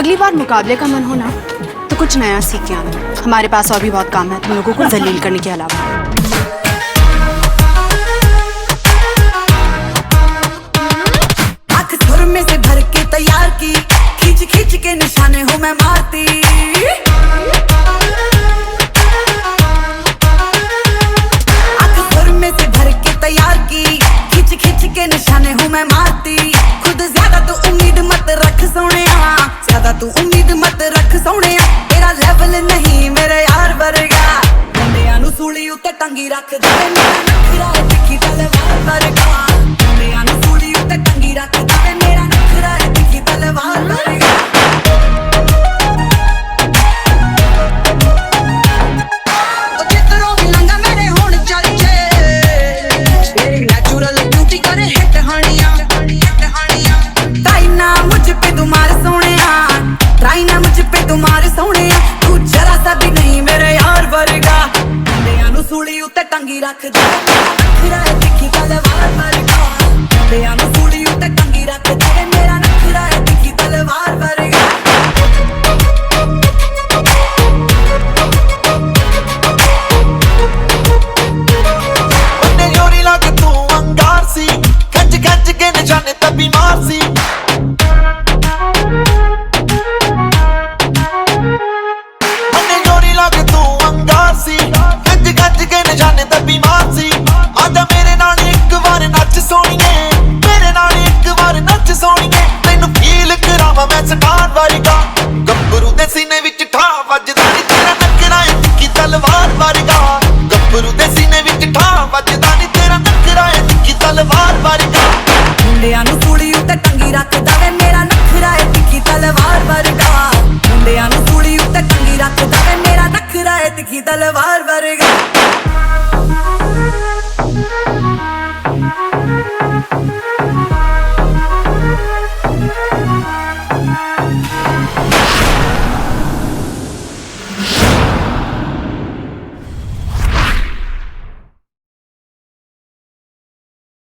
अगली बार मुकाबले का मन हो ना तो कुछ नया सीख के आना। हमारे पास और भी बहुत काम है तुम लोगों को जलील करने के अलावा। आँख सुर में से भर के तैयार की, खींच खींच के निशाने हूँ मैं मारती। आँख सुर में से भर के तैयार की, खींच खींच के निशाने हूँ मैं मारती। खुद ज्यादा तू उम्मीद मत रख सोनिया, ज्यादा तू उम्मीद मत रख सोनिया। तेरा लेवल नहीं मेरे यार वर्गा, मुंडियां नू सूली उत्ते टंगी रख दे। मेरा नखरा है तिखी तलवार वर्गा, मुंडियां नू सूली उत्ते टंगी रख दे। मेरा नखरा है तिखी तलवार वर्गा। ओ जितरों भी लंगा मेरे होण चर्चे, तेरी नेचुरल ब्यूटी करे हिट हानियां। ट्राई ना मुझ पे तुम्हारे सोनिया, ट्राई ना मुझ पे तुम्हारे सोनिया। तू जरा सा भी नहीं मेरे यार वर्गा, मुंडियां नू सूली उत्ते टंगी रख दे। नखरा है तिखी तलवार वर्गा, मुंडियां नू सूली उत्ते टंगी रख दे। मेरा नखरा है तिखी तलवार वर्गा। ਉਹਨੇ ਯੋਰੀ ਲਾ ਕੇ ਤੂੰ ਅੰਗਾਰ ਸੀ, ਖੱਜ ਖੱਜ ਕੇ ਨਿਸ਼ਾਨੇ ਤੇ ਬਿਮਾਰ ਸੀ। ਉਹਨੇ ਯੋਰੀ ਲਾ ਕੇ ਤੂੰ ਅੰਗਾਰ ਸੀ, ਖੱਜ ਖੱਜ ਕੇ ਨਿਸ਼ਾਨੇ ਤੇ ਬਿਮਾਰ ਸੀ। ਆਜਾ ਮੇਰੇ ਨਾਲ ਇੱਕ ਵਾਰ ਨੱਚ ਸੋਣੀਏ, ਮੇਰੇ ਨਾਲ ਇੱਕ ਵਾਰ ਨੱਚ ਸੋਣੀਏ। ਤੈਨੂੰ ਫੀਲ ਕਰਾਵਾਂ ਮੈਂ ਸਟਾਰ ਵਰਗਾ, ਗੱਭਰੂ ਦੇ ਸੀਨੇ ਵਿੱਚ ਠਾ ਵੱਜਦਾ ਨੀ ਤੇਰਾ ਨਖਰਾ ਏ ਤਿੱਖੀ ਤਲਵਾਰ ਵਰਗਾ। ਗੱਭਰੂ ਦੇ ਸੀਨੇ ਵਿੱਚ ਠਾ ਵੱਜਦਾ ਨੀ ਤੇਰਾ ਨਖਰਾ ਏ ਤਿੱਖੀ ਤਲਵਾਰ ਵਰਗਾ। ਮੁੰਡਿਆਂ ਨੂੰ ਸੂਲੀ ਉੱਤੇ ਟੰਗੀ ਰੱਖਦਾ ਵੇ, ਮੇਰਾ ਨਖਰਾ ਏ ਤਿੱਖੀ ਤਲਵਾਰ ਵਰਗਾ। ਮੁੰਡਿਆਂ ਨੂੰ ਸੂਲੀ ਉੱਤੇ ਟੰਗੀ ਰੱਖਦਾ ਵੇ, ਮੇਰਾ ਨਖਰਾ ਏ ਤਿੱਖੀ ਤਲਵਾਰ ਵਰਗਾ।